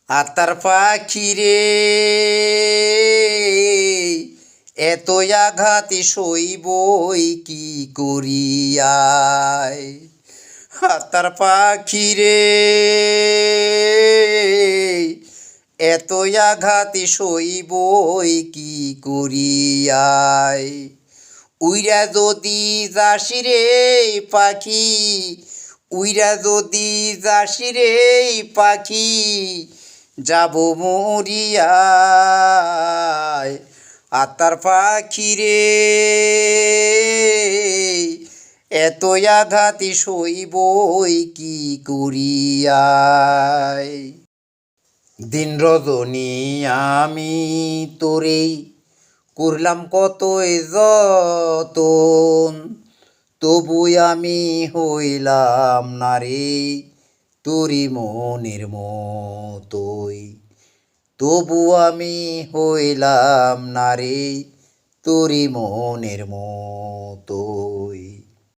আতার পাখি রে এত আঘাতে সইবই কি করিয়ায়। আতার পাখি রে এত আঘাতে সইবই কি করিয়ায়। উইরা যদি যাসি রে পাখি, উইরা যদি যাসি রে পাখি, যাব মরিয়ায়। আতার পাখি রে এত আঘাতে সইবই কি করিয়ায়। দিন রজনী আমি তোরে করলাম কতই যতন, তবু আমি হইলাম না রে তোরি মনের মতোই। তবু আমি হইলাম না রে তোরি মনের মতোই।